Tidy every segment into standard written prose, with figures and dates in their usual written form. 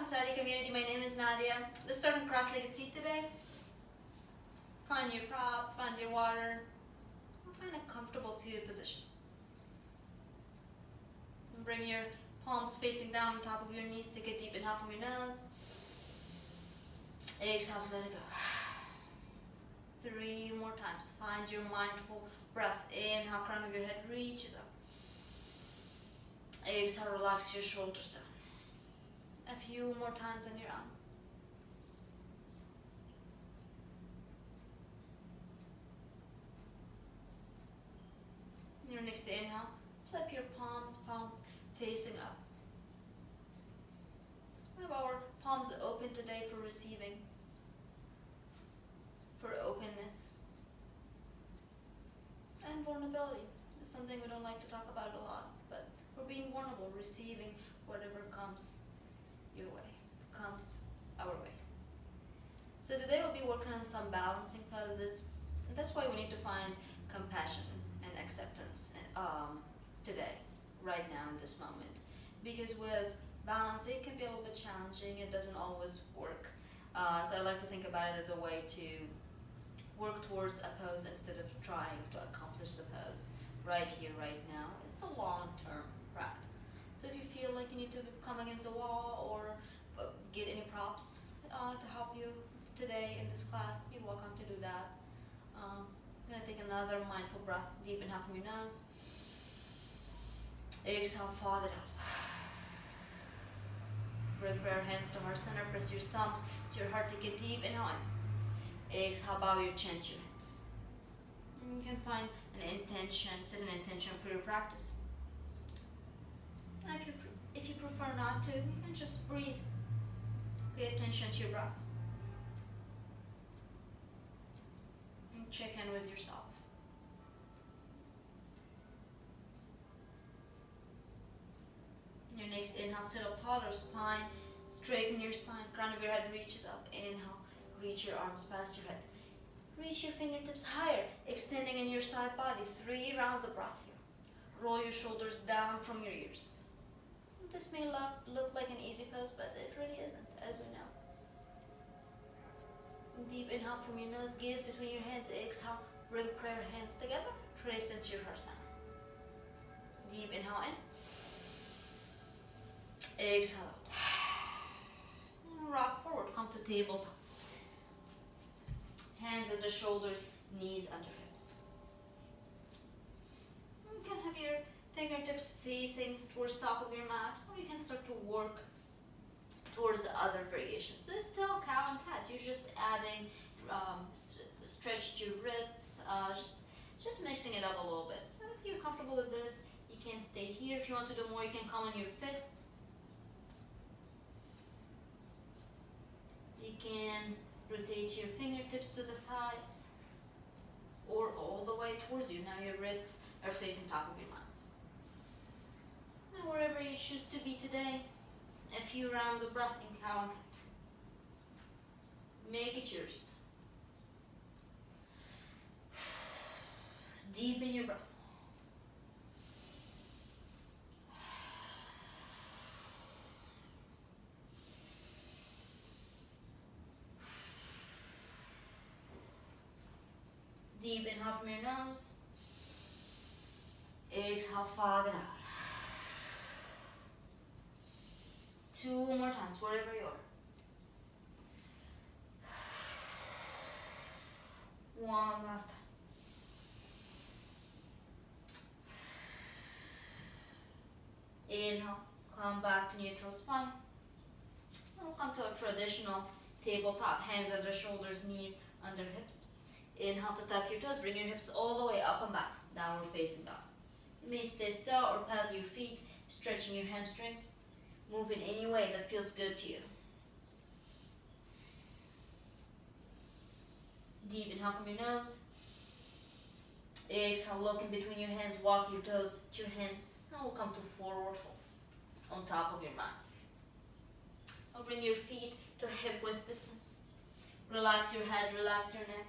Sati community, my name is Nadia. Let's start on cross-legged seat today. Find your props, find your water, and find a comfortable seated position. And bring your palms facing down on top of your knees. Take a deep inhale from your nose. Exhale, let it go. 3 more times. Find your mindful breath. Inhale, crown of your head reaches up. Exhale, relax your shoulders down. A few more times on your own. Your next inhale, flip your palms facing up. We have our palms open today for receiving, for openness, and vulnerability. It's something we don't like to talk about a lot, but we're being vulnerable, receiving whatever comes your way, comes our way. So today we'll be working on some balancing poses, and that's why we need to find compassion and acceptance today, right now in this moment. Because with balance, it can be a little bit challenging. It doesn't always work. So I like to think about it as a way to work towards a pose instead of trying to accomplish the pose right here, right now. It's a long-term practice. So if you feel like you need to come against a wall or get any props to help you today in this class, you're welcome to do that. I'm going to take another mindful breath, deep inhale from your nose. Exhale, fog it out. Bring prayer hands to heart center, press your thumbs to your heart, take a deep inhale in. Exhale, bow your chin to your hands. And you can find an intention, set an intention for your practice. And if you prefer not to, you can just breathe. Pay attention to your breath. And check in with yourself. Your next inhale, sit up taller, spine, straighten your spine, crown of your head reaches up. Inhale, reach your arms past your head. Reach your fingertips higher, extending in your side body. 3 rounds of breath here. Roll your shoulders down from your ears. This may look like an easy pose, but it really isn't, as we know. Deep inhale from your nose, gaze between your hands. Exhale, bring prayer hands together, press into your heart center. Deep inhale in. Exhale out. Rock forward, come to tabletop. Hands at the shoulders, knees under hips. You can have your fingertips facing towards top of your mat, or you can start to work towards the other variations. So it's still cow and cat. You're just adding stretch to your wrists, just mixing it up a little bit. So if you're comfortable with this, you can stay here. If you want to do more, you can come on your fists. You can rotate your fingertips to the sides or all the way towards you. Now your wrists are facing top of your mat. And wherever you choose to be today, a few rounds of breath in cow and cat. Make it yours. Deepen your breath. Deep inhale from your nose. Exhale, fog it out. 2 more times, wherever you are. 1 last time. Inhale, come back to neutral spine. We'll come to a traditional tabletop. Hands under shoulders, knees under hips. Inhale to tuck your toes, bring your hips all the way up and back, downward facing dog. You may stay still or pedal your feet, stretching your hamstrings. Move in any way that feels good to you. Deep inhale from your nose. Exhale, look in between your hands, walk your toes to your hands. Now we'll come to forward fold on top of your mat. Now bring your feet to hip width distance. Relax your head, relax your neck.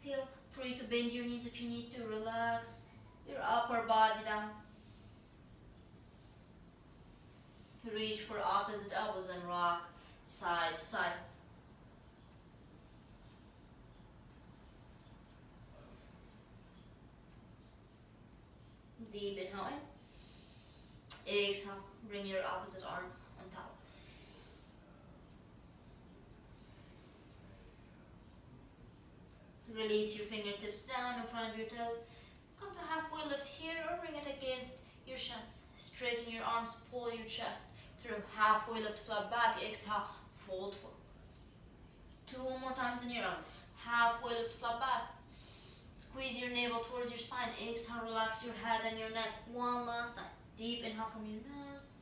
Feel free to bend your knees if you need to. Relax your upper body down. Reach for opposite elbows and rock side to side. Deep inhale in. Exhale, bring your opposite arm on top. Release your fingertips down in front of your toes. Come to halfway lift here or bring it against your shins. Straighten your arms, pull your chest through. Halfway lift, flat back. Exhale, fold forward. 2 more times in your own. Halfway lift, flat back. Squeeze your navel towards your spine. Exhale, relax your head and your neck. One last time. Deep inhale from your nose.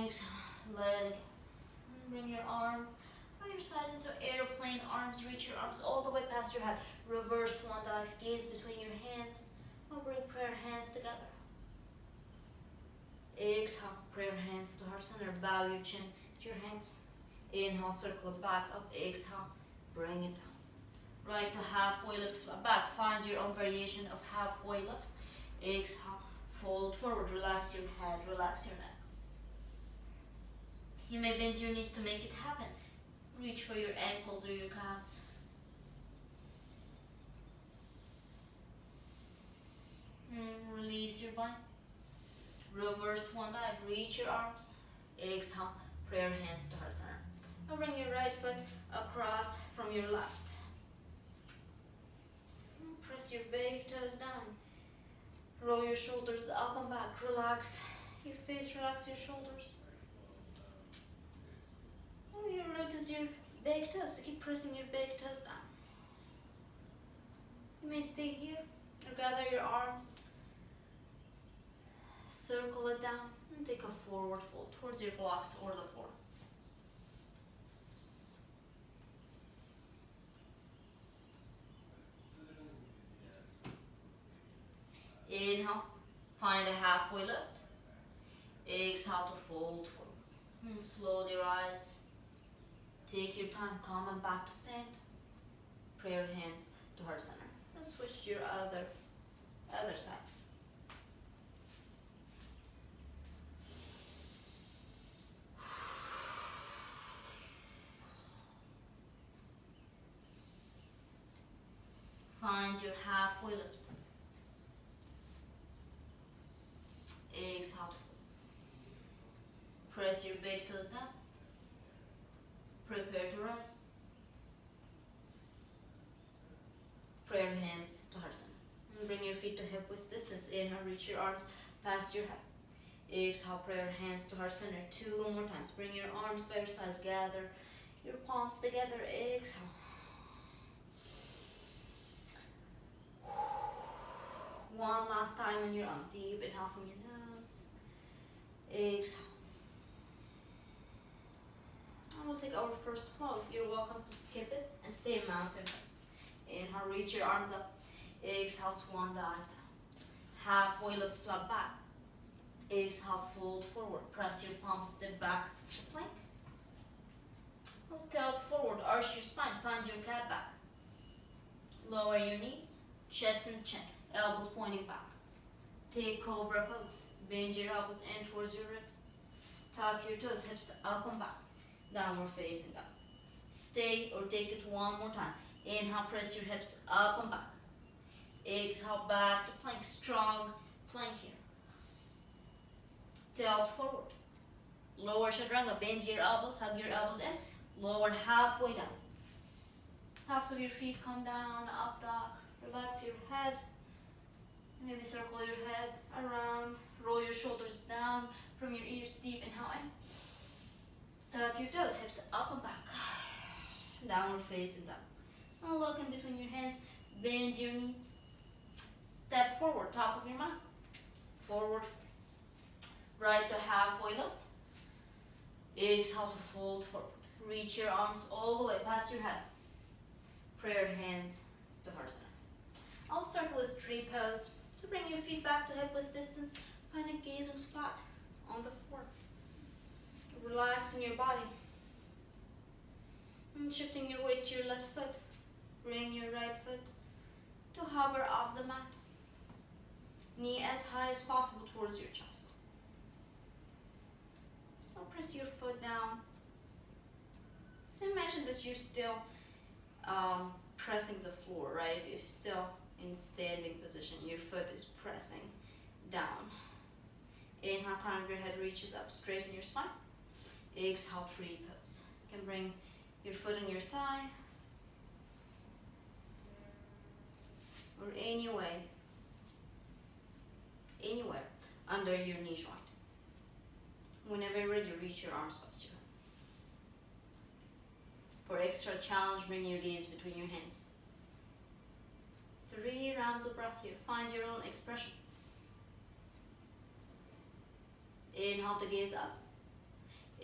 Exhale, let it go. Bring your arms by your sides into airplane arms. Reach your arms all the way past your head. Reverse swan dive. Gaze between your hands. Or bring prayer hands together. Exhale, prayer hands to heart center. Bow your chin to your hands. Inhale, circle it back up. Exhale, bring it down. Right to halfway lift, flat back. Find your own variation of halfway lift. Exhale, fold forward. Relax your head, relax your neck. You may bend your knees to make it happen. Reach for your ankles or your calves. Release your bind. Reverse swan dive. Reach your arms. Exhale, prayer hands to heart center. Now bring your right foot across from your left. Press your big toes down. Roll your shoulders up and back. Relax your face, relax your shoulders. Your root is your big toes, so keep pressing your big toes down. You may stay here or gather your arms. Circle it down and take a forward fold towards your blocks or the floor. Inhale, find a halfway lift. Exhale to fold forward. And slowly rise. Take your time, come and back to stand. Prayer hands to heart center. And switch to your other side. Find your halfway lift. Exhale. Press your big toes down. Prepare to rise. Prayer hands to heart center. And bring your feet to hip width distance. Inhale, reach your arms past your head. Exhale, prayer hands to heart center. 2 more times. Bring your arms by your sides. Gather your palms together. Exhale. One last time on your own. Deep inhale from your nose. Exhale. And we'll take our first flow. You're welcome to skip it and stay in mountain pose. Inhale, reach your arms up. Exhale, swan dive down. Halfway lift, flat back. Exhale, fold forward. Press your palms, step back to plank. Tilt forward, arch your spine. Find your cat back. Lower your knees, chest and chin. Elbows pointing back. Take cobra pose. Bend your elbows in towards your ribs. Tuck your toes, hips up and back. Downward facing dog. Stay or take it one more time. Inhale, press your hips up and back. Exhale, back to plank. Strong plank here. Tilt forward. Lower chaturanga. Bend your elbows, hug your elbows in. Lower halfway down. Tops of your feet come down, up dog. Relax your head. Maybe circle your head around. Roll your shoulders down from your ears. Deep inhale in. Tuck your toes, hips up and back. Downward facing dog. Now look in between your hands. Bend your knees. Step forward, top of your mat. Forward. Right to halfway lift. Exhale to fold forward. Reach your arms all the way past your head. Prayer hands to heart center. I'll start with tree pose. So bring your feet back to hip width distance. Find a gazing spot on the floor. Relaxing your body. And shifting your weight to your left foot. Bring your right foot to hover off the mat. Knee as high as possible towards your chest. press your foot down. So imagine that you're still pressing the floor, right? You're still in standing position. Your foot is pressing down. Inhale, crown of your head reaches up, straighten your spine. Exhale, tree pose. You can bring your foot on your thigh, or anywhere under your knee joint. Whenever you're ready, reach your arms past your head. For extra challenge, bring your gaze between your hands. 3 rounds of breath here. Find your own expression. Inhale to gaze up.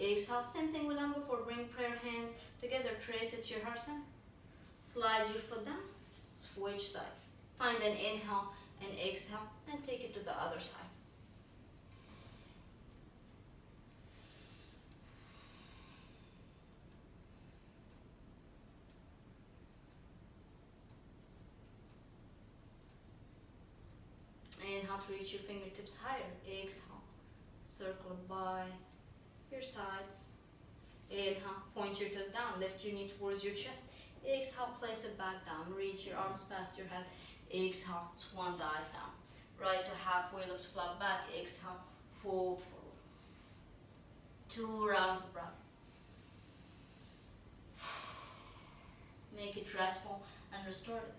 Exhale, same thing we've done before. Bring prayer hands together. Trace it to your heart center. Slide your foot down. Switch sides. Find an inhale and exhale and take it to the other side. Inhale to reach your fingertips higher. Exhale, circle by your sides. Inhale, point your toes down. Lift your knee towards your chest. Exhale, place it back down. Reach your arms past your head. Exhale, swan dive down. Right to halfway lift, flat back. Exhale, fold forward. 2 rounds of breath. Make it restful and restorative.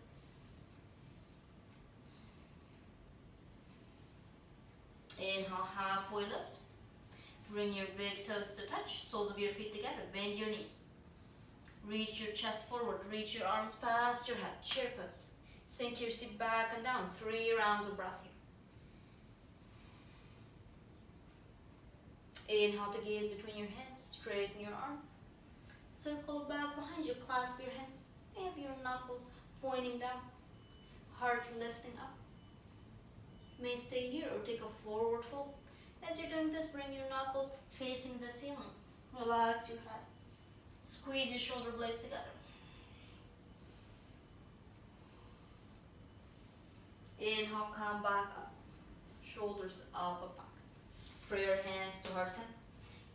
Inhale, halfway lift. Bring your big toes to touch, soles of your feet together. Bend your knees. Reach your chest forward. Reach your arms past your head. Chair pose. Sink your seat back and down. 3 rounds of breath here. Inhale to gaze between your hands. Straighten your arms. Circle back behind you. Clasp your hands. Have your knuckles pointing down. Heart lifting up. May stay here or take a forward fold. As you're doing this, bring your knuckles facing the ceiling. Relax your head. Squeeze your shoulder blades together. Inhale, come back up. Shoulders up and back. Pray your hands to heart center.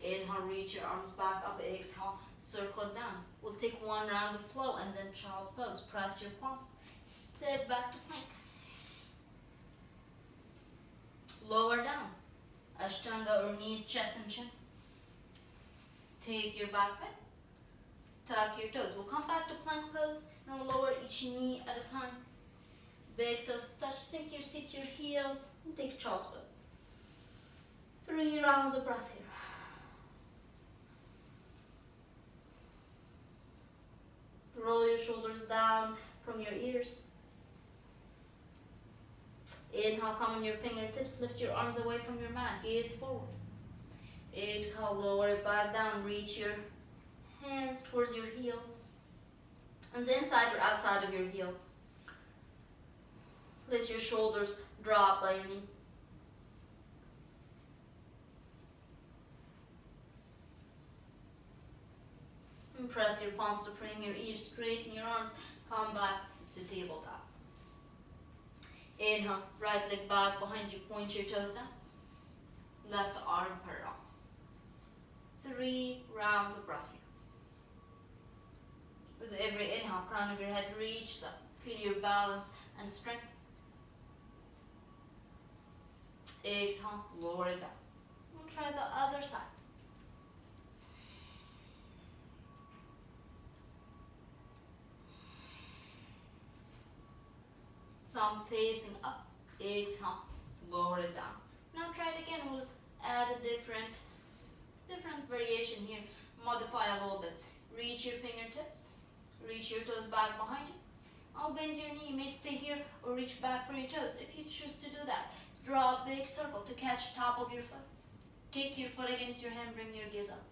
Inhale, reach your arms back up. Exhale, circle down. We'll take 1 round of flow and then child's pose. Press your palms. Step back to plank. Lower down. Ashtanga or knees, chest and chin. Take your back bend. Tuck your toes. We'll come back to plank pose and we'll lower each knee at a time. Big toes to touch. Sink your seat to your heels and take child's pose. 3 rounds of breath here. Roll your shoulders down from your ears. Inhale, come on your fingertips. Lift your arms away from your mat. Gaze forward. Exhale, lower it back down. Reach your hands towards your heels. And inside or outside of your heels. Let your shoulders drop by your knees. And press your palms to frame your ears. Straighten your arms. Come back to tabletop. Inhale, right leg back behind you, point your toes down. Left arm parallel. 3 rounds of breath here. With every inhale, crown of your head reaches up. Feel your balance and strength. Exhale, lower it down. We'll try the other side. Thumb facing up. Exhale, lower it down. Now try it again. We'll add a different variation here. Modify a little bit. Reach your fingertips. Reach your toes back behind you. I'll bend your knee. You may stay here or reach back for your toes. If you choose to do that, draw a big circle to catch top of your foot. Kick your foot against your hand. Bring your gaze up.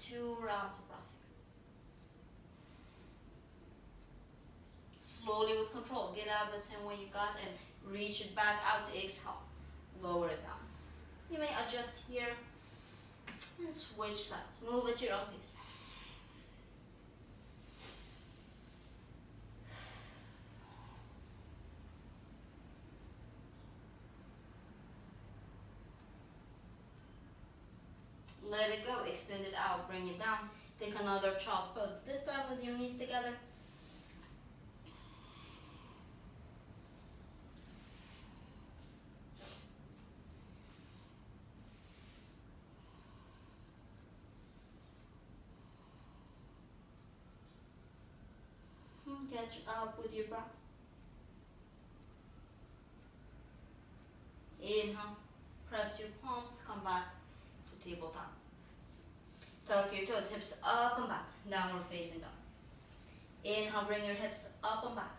2 rounds of breath. Slowly with control, get out the same way you got and reach it back out. Exhale, lower it down. You may adjust here and switch sides. Move at your own pace. Let it go. Extend it out. Bring it down. Take another child's pose. This time with your knees together. Catch up with your breath. Inhale. Press your palms. Come back to tabletop. Tuck your toes. Hips up and back. Downward facing dog. Inhale. Bring your hips up and back.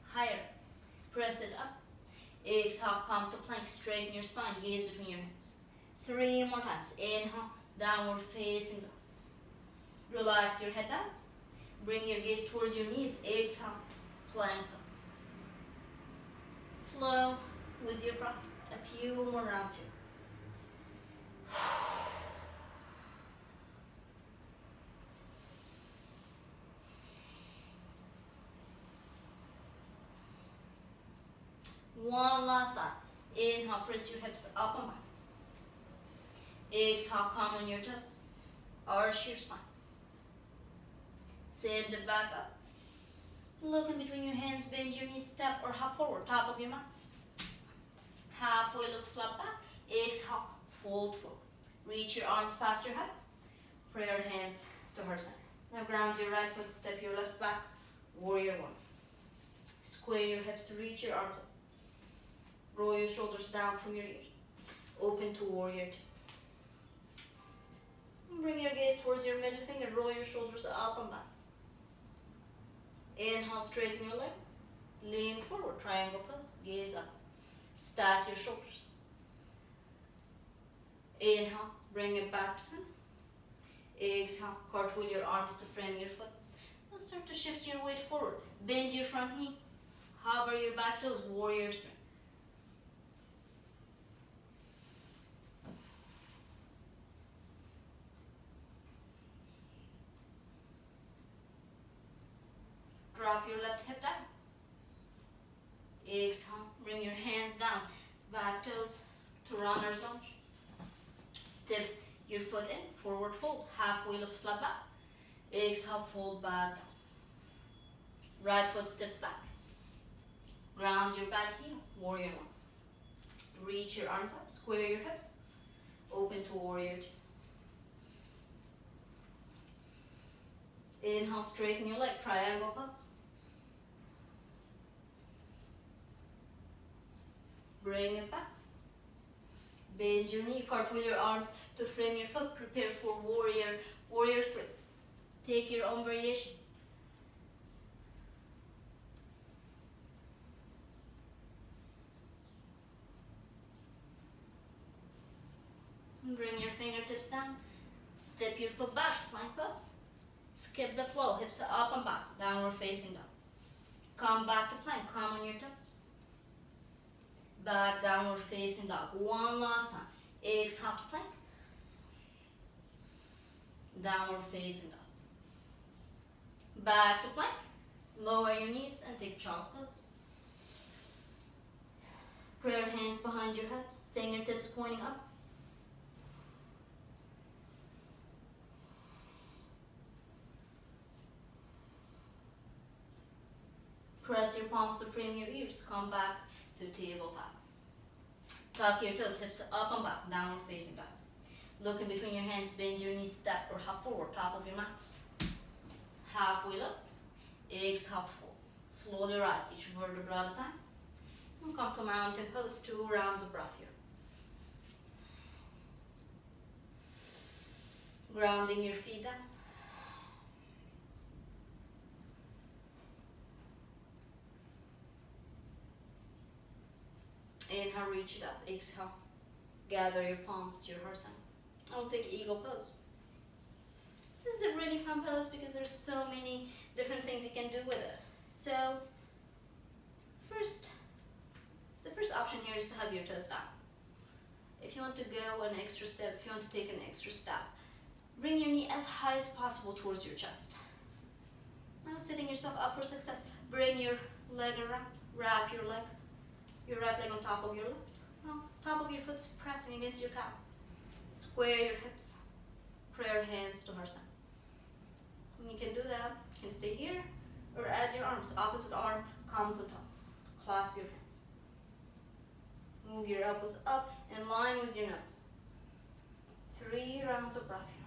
Higher. Press it up. Exhale. Come to plank. Straighten your spine. Gaze between your hands. 3 more times. Inhale. Downward facing dog. Relax your head down. Bring your gaze towards your knees. Exhale. Plank pose. Flow with your breath. A few more rounds here. One last time. Inhale, press your hips up and back. Exhale, come on your toes. Arch your spine. Send it back up. Look in between your hands, bend your knees, step or hop forward, top of your mat. Halfway lift, flat back. Exhale, fold forward. Reach your arms past your head. Pray your hands to heart center. Now ground your right foot, step your left back. Warrior one. Square your hips, reach your arms up. Roll your shoulders down from your ears. Open to warrior two. Bring your gaze towards your middle finger. Roll your shoulders up and back. Inhale, straighten your leg. Lean forward, triangle pose. Gaze up. Stack your shoulders. Inhale, bring it back to center. Exhale, cartwheel your arms to frame your foot. Now start to shift your weight forward. Bend your front knee. Hover your back toes, warrior three. Drop your left hip down. Exhale, bring your hands down. Back toes to runner's lunge. Step your foot in, forward fold. Halfway lift, flat back. Exhale, fold back down. Right foot steps back. Ground your back heel, warrior one. Reach your arms up, square your hips. Open to warrior two. Inhale, straighten your leg, triangle pose. Bring it back. Bend your knee, cartwheel your arms to frame your foot. Prepare for warrior three. Take your own variation. Bring your fingertips down. Step your foot back, plank pose. Skip the flow, hips up and back, downward facing dog. Come back to plank, come on your toes. Back, downward facing dog. One last time. Exhale to plank. Downward facing dog. Back to plank. Lower your knees and take child's pose. Prayer hands behind your head, fingertips pointing up. Press your palms to frame your ears. Come back to tabletop. Tuck your toes, hips up and back, downward facing dog. Look in between your hands, bend your knees, step or hop forward, top of your mat. Halfway lift, exhale, fold. Slowly rise, each vertebra at a time. And come to mountain pose, 2 rounds of breath here. Grounding your feet down. Inhale, reach it up. Exhale, gather your palms to your heart center. I'll take eagle pose. This is a really fun pose because there's so many different things you can do with it. So, the first option here is to have your toes down. If you want to go an extra step, if you want to take an extra step, bring your knee as high as possible towards your chest. Now setting yourself up for success. Bring your leg around, wrap your right leg on top of your left. Now, top of your foot's pressing against your calf. Square your hips. prayer hands to heart center. And you can do that. You can stay here or add your arms. Opposite arm comes on top. Clasp your hands. Move your elbows up in line with your nose. 3 rounds of breath here.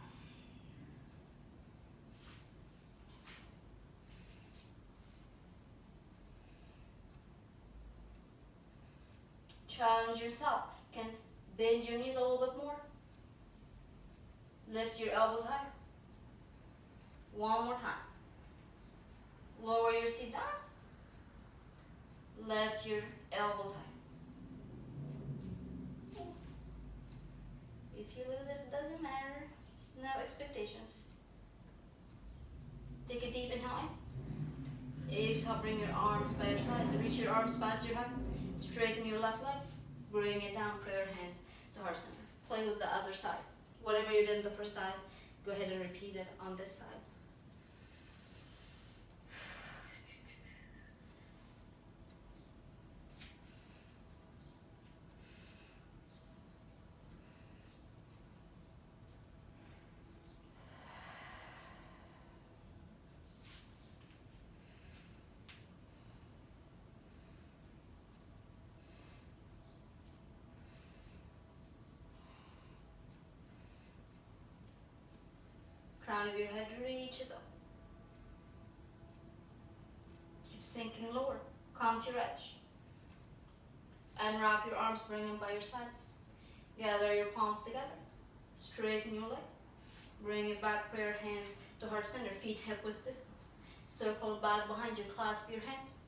Challenge yourself. You can bend your knees a little bit more. Lift your elbows higher. One more time. Lower your seat down. Lift your elbows higher. If you lose it, it doesn't matter. There's no expectations. Take a deep inhale in. Exhale, bring your arms by your sides. Reach your arms past your hip. Straighten your left leg. Bring it down, prayer hands to heart center. Play with the other side. Whatever you did the first time, go ahead and repeat it on this side. Crown of your head reaches up. Keep sinking lower. Come to your edge. Unwrap your arms, bring them by your sides. Gather your palms together. Straighten your leg. Bring it back, prayer hands to heart center. Feet hip width distance. Circle back behind you, clasp your hands.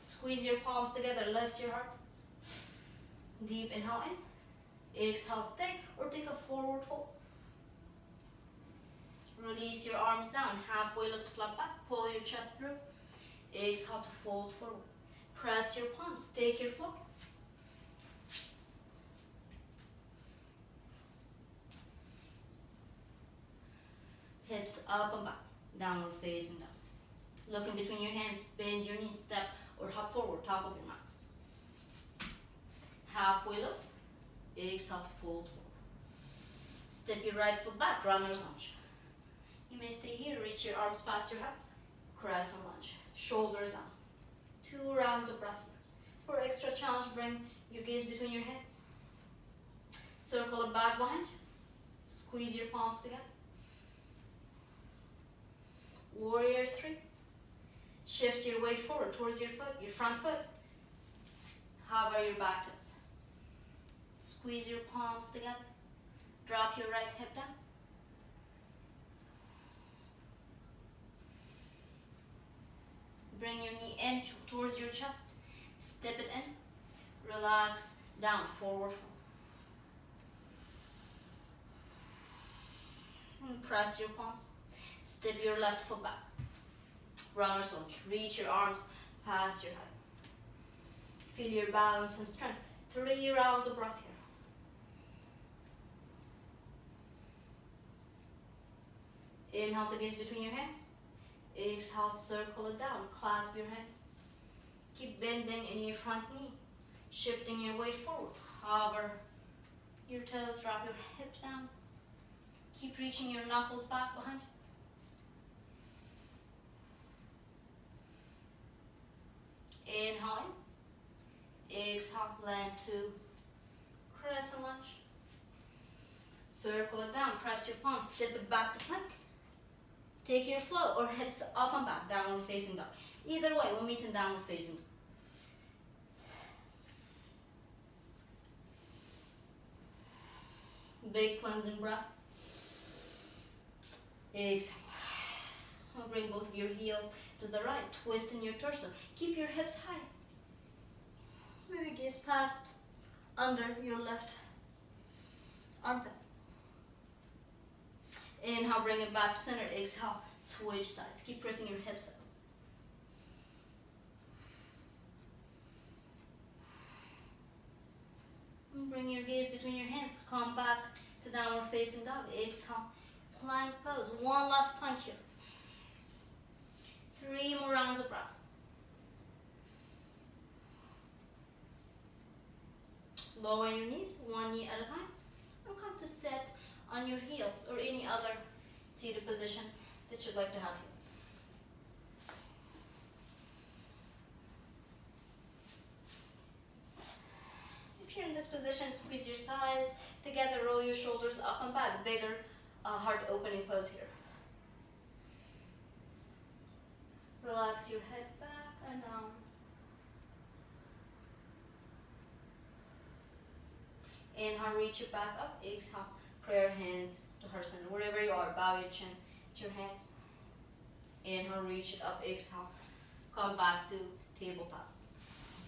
Squeeze your palms together, lift your heart. Deep inhale in. Exhale, stay or take a forward fold. Release your arms down, halfway lift, flat back, pull your chest through. Exhale to fold forward. Press your palms, take your flow. Hips up and back, downward facing down. Look in between your hands, bend your knees, step or hop forward, top of your mat. Halfway lift, exhale to fold forward. Step your right foot back, runner's lunge. You may stay here, reach your arms past your head, crescent lunge, shoulders down. 2 rounds of breath here. For extra challenge, bring your gaze between your hands. Circle it back behind you. Squeeze your palms together. Warrior 3. Shift your weight forward towards your foot, your front foot. Hover your back toes. Squeeze your palms together. Drop your right hip down. Bring your knee in towards your chest. Step it in. Relax down, forward fold. And press your palms. Step your left foot back. Runner's lunge. Reach your arms past your head. Feel your balance and strength. 3 rounds of breath here. Inhale to gaze between your hands. Exhale, circle it down. Clasp your hands. Keep bending in your front knee. Shifting your weight forward. Hover your toes. Drop your hips down. Keep reaching your knuckles back behind you. Inhale in. Exhale, land to crescent lunge. Circle it down. Press your palms. Step it back to plank. Take your flow or hips up and back, downward facing dog. Either way, we'll meet in downward facing. Big cleansing breath. Exhale. Bring both of your heels to the right, twisting your torso. Keep your hips high. Maybe gaze past, under your left armpit. Inhale, bring it back to center. Exhale, switch sides. Keep pressing your hips up. And bring your gaze between your hands. Come back to downward facing dog. Exhale, plank pose. One last plank here. 3 more rounds of breath. Lower your knees, one knee at a time. And come to sit on your heels or any other seated position that you'd like to have here. If you're in this position, squeeze your thighs together, roll your shoulders up and back. Bigger heart opening pose here. Relax your head back and down. Inhale, reach it back up. Exhale, prayer hands to heart center. Wherever you are, bow your chin to your hands. Inhale, reach it up. Exhale, come back to tabletop.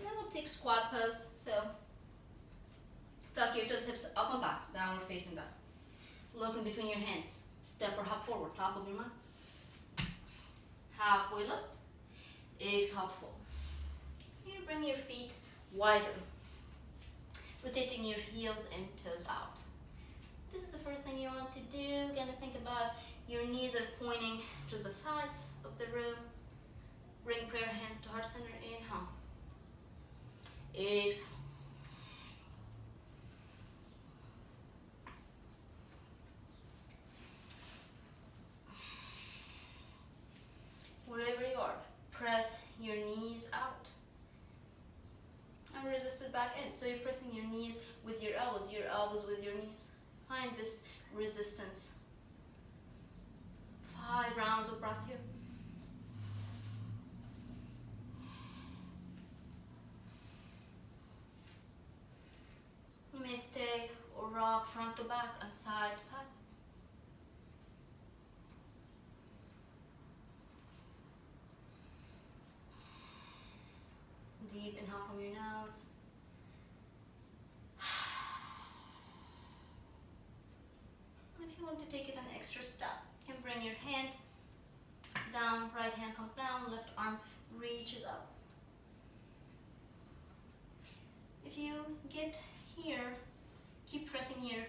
Now we'll take squat pose. So tuck your toes, hips up and back, downward facing dog. Look in between your hands. Step or hop forward, top of your mind. Halfway lift. Exhale, fold. You bring your feet wider, rotating your heels and toes out. This is the first thing you want to do. You're gonna think about your knees are pointing to the sides of the room. Bring prayer hands to heart center. Inhale. Exhale. Wherever you are, press your knees out. And resist it back in. So you're pressing your knees with your elbows with your knees. Find this resistance. 5 rounds of breath here. You may stay or rock front to back and side to side. Deep inhale from your nose. And if you want to take it an extra step, you can bring your hand down, right hand comes down, left arm reaches up. If you get here, keep pressing your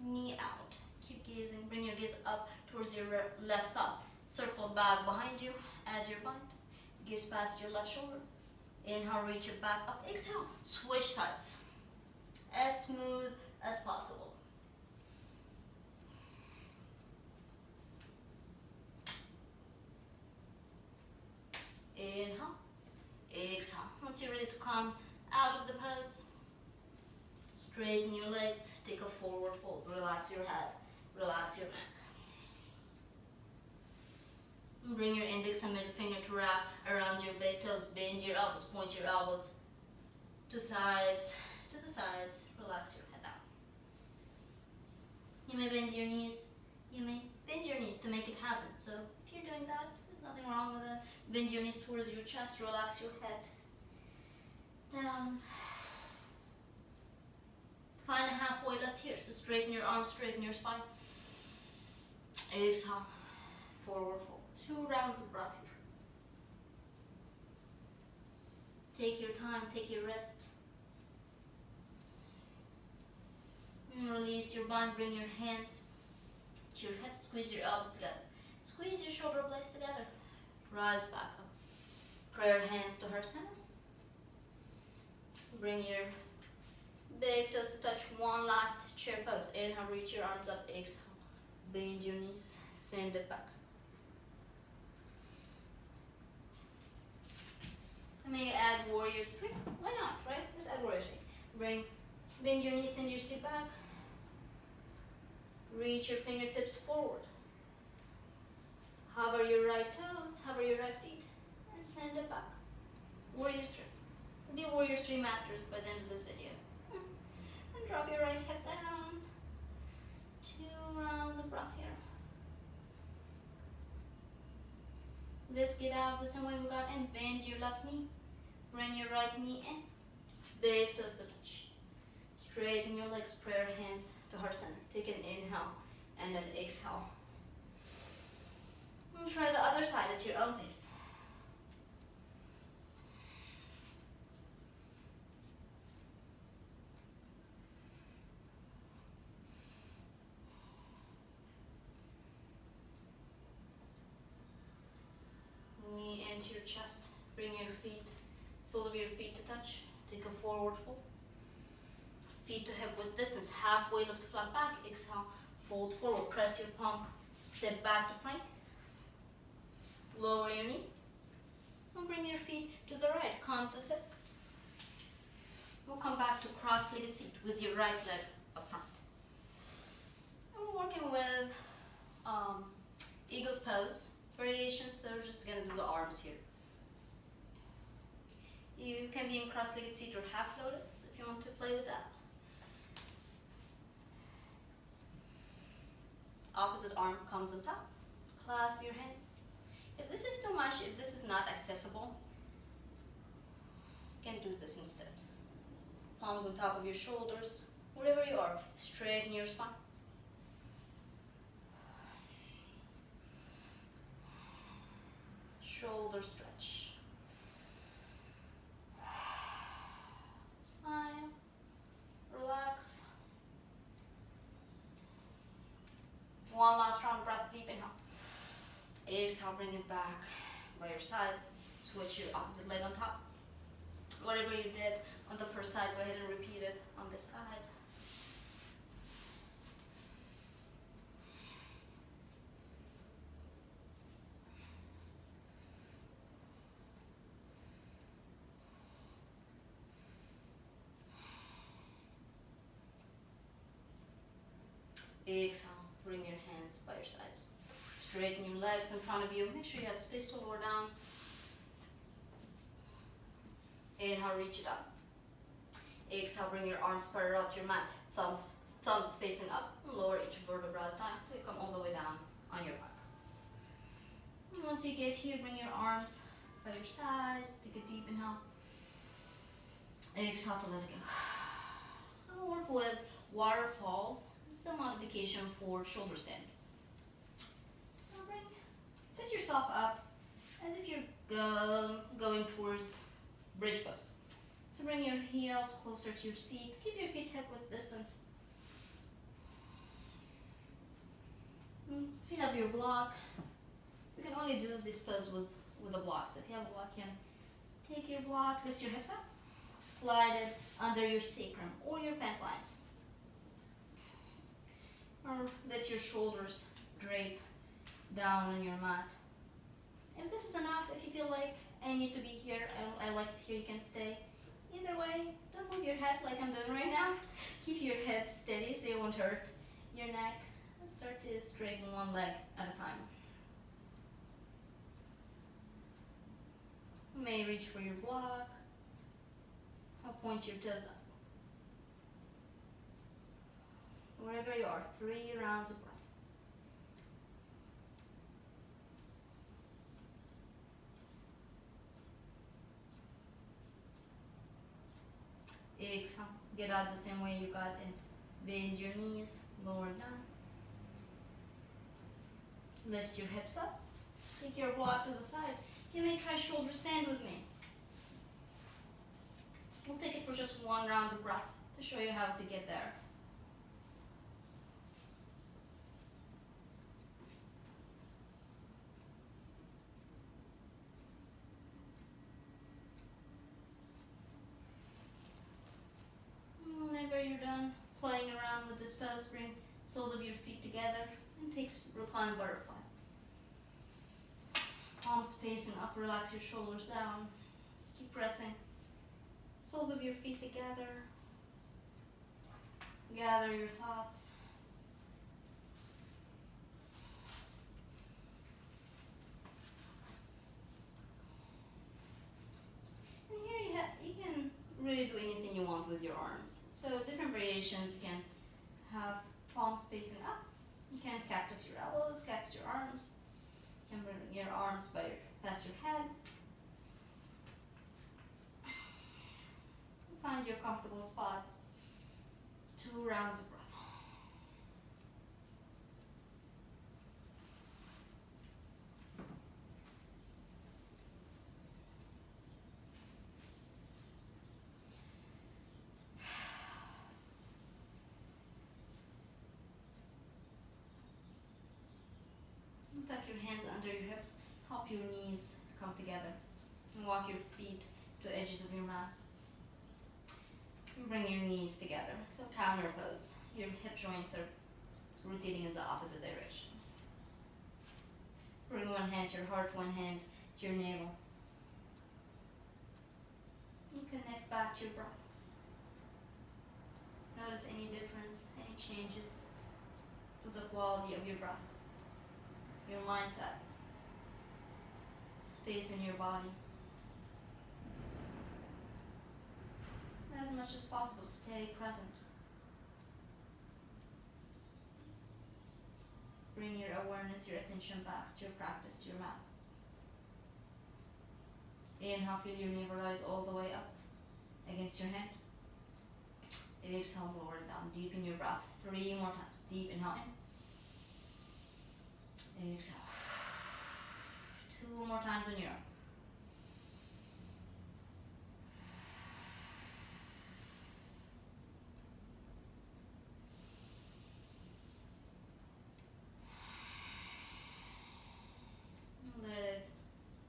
knee out. Keep gazing, bring your gaze up towards your left thumb. Circle back behind you, add your bind. Gaze past your left shoulder. Inhale, reach it back up. Exhale, switch sides. As smooth as possible. Inhale, exhale. Once you're ready to come out of the pose, straighten your legs, take a forward fold. Relax your head, relax your neck. Bring your index and middle finger to wrap around your big toes. Bend your elbows, point your elbows to the sides. Relax your head down. You may bend your knees. You may bend your knees to make it happen. So if you're doing that, there's nothing wrong with it. Bend your knees towards your chest. Relax your head down. Find a halfway lift here. So straighten your arms, straighten your spine. Exhale, forward fold. 2 rounds of breath here. Take your time, take your rest. And release your bind, bring your hands to your hips, squeeze your elbows together. Squeeze your shoulder blades together. Rise back up. Prayer hands to heart center. Bring your big toes to touch. One last chair pose. Inhale, reach your arms up. Exhale, bend your knees, send it back. I may add warrior 3. Why not, right? Let's add warrior 3. Bend your knees, send your seat back. Reach your fingertips forward. Hover your right toes, hover your right feet, and send it back. Warrior 3. We'll be warrior 3 masters by the end of this video. And drop your right hip down. 2 rounds of breath here. Let's get out the same way we got in. Bend your left knee. Bring your right knee in. Big toes to touch. Straighten your legs. Prayer hands to heart center. Take an inhale and then exhale. And try the other side at your own pace. Knee into your chest. Bring your feet, soles of your feet to touch. Take a forward fold. Feet to hip width distance. Halfway lift flat back. Exhale, Fold forward, press your palms, step back to plank. Lower your knees. And bring your feet to the right, come to sit. We'll come back to cross-legged seat with your right leg up front. And we're working with eagle's pose variation, so we're just gonna do the arms here. You can be in cross-legged seat or half lotus if you want to play with that. Opposite arm comes on top. Clasp your hands. If this is too much, if this is not accessible, you can do this instead. Palms on top of your shoulders, wherever you are, straighten your spine. Shoulder stretch. Smile, relax. One last round, breath deep, inhale. Exhale, bring it back by your sides. Switch your opposite leg on top. Whatever you did on the first side, go ahead and repeat it on this side. Exhale, bring your hands by your sides. Straighten your legs in front of you. Make sure you have space to lower down. Inhale, reach it up. Exhale, bring your arms parallel to your mat. Thumbs facing up. Lower each vertebra at a time till you come all the way down on your back. And once you get here, bring your arms by your sides. Take a deep inhale. Exhale to let it go. I'll work with waterfalls. It's a modification for shoulder stand. So set yourself up as if you're going towards bridge pose. So bring your heels closer to your seat. Keep your feet hip width distance. If you have your block, you can only do this pose with a block. So if you have a block, you can take your block, lift your hips up, slide it under your sacrum or your pant line. Or let your shoulders drape down on your mat. If this is enough, if you feel like I need to be here, I like it here, you can stay. Either way, don't move your head like I'm doing right now. Keep your head steady so you won't hurt your neck. Let's start to straighten one leg at a time. You may reach for your block. I'll point your toes up. Wherever you are, 3 rounds of breath. Exhale, get out the same way you got in. Bend your knees, lower down. Lift your hips up. Take your block to the side. You may try shoulder stand with me. We'll take it for just 1 round of breath to show you how to get there. Whenever you're done playing around with this pose, bring soles of your feet together and take recline butterfly. Palms facing up, relax your shoulders down. Keep pressing. Soles of your feet together. Gather your thoughts. And here you can really do anything you want with your arms. So different variations. You can have palms facing up. You can cactus your elbows, cactus your arms. You can bring your arms past your head. Find your comfortable spot. 2 rounds of breath. Tuck your hands under your hips, help your knees come together, and walk your feet to the edges of your mat. And bring your knees together, so counter pose. Your hip joints are rotating in the opposite direction. Bring one hand to your heart, one hand to your navel. And connect back to your breath. Notice any difference, any changes to the quality of your breath, your mindset, space in your body. As much as possible, stay present. Bring your awareness, your attention back to your practice, to your mat. Inhale, feel your navel rise all the way up against your hand. Exhale, lower it down. Deepen your breath 3 more times. Deep inhale in. Exhale. 2 more times on your own.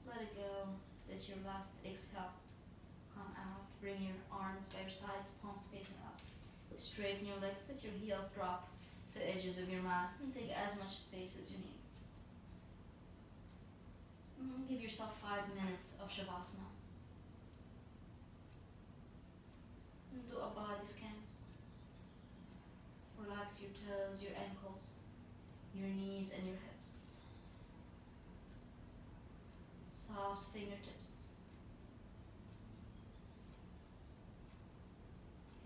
Let it go. Let your last exhale come out. Bring your arms by your sides, palms facing up. Straighten your legs, let your heels drop to the edges of your mat and take as much space as you need. Give yourself 5 minutes of Shavasana. And do a body scan. Relax your toes, your ankles, your knees and your hips. Soft fingertips.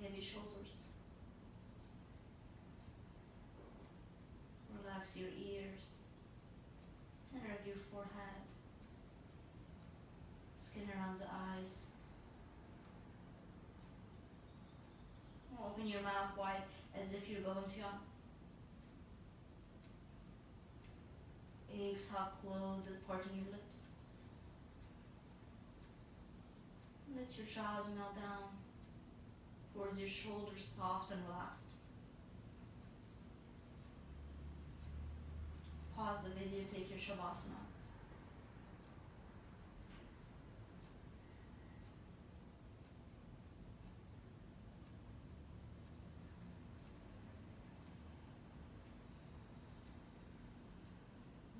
Heavy shoulders. Relax your ears. Center of your forehead. Skin around the eyes. Open your mouth wide as if you're going to yawn. Exhale, close and parting your lips. Let your jaws melt down towards your shoulders, soft and relaxed. Pause the video, take your Shavasana.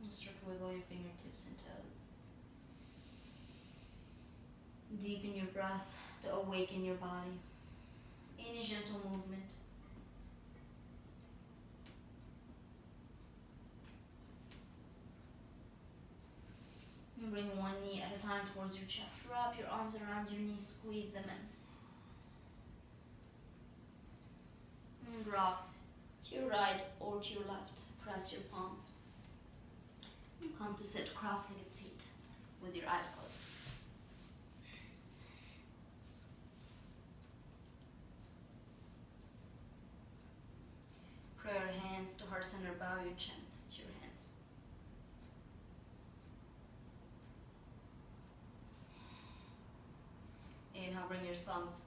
And start to wiggle your fingertips and toes. Deepen your breath to awaken your body. Any gentle movement. And bring one knee at a time towards your chest. Wrap your arms around your knees, squeeze them in. And drop to your right or to your left. Press your palms. And come to sit cross-legged seat with your eyes closed. Prayer hands to heart center, bow your chin to your hands. Inhale, bring your thumbs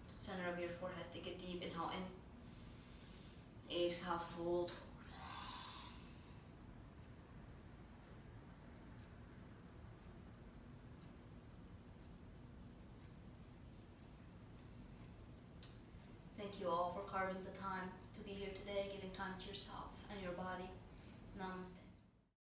to center of your forehead. Take a deep inhale in. Exhale, fold forward. Thank you all for carving the time to be here today, giving time to yourself and your body. Namaste.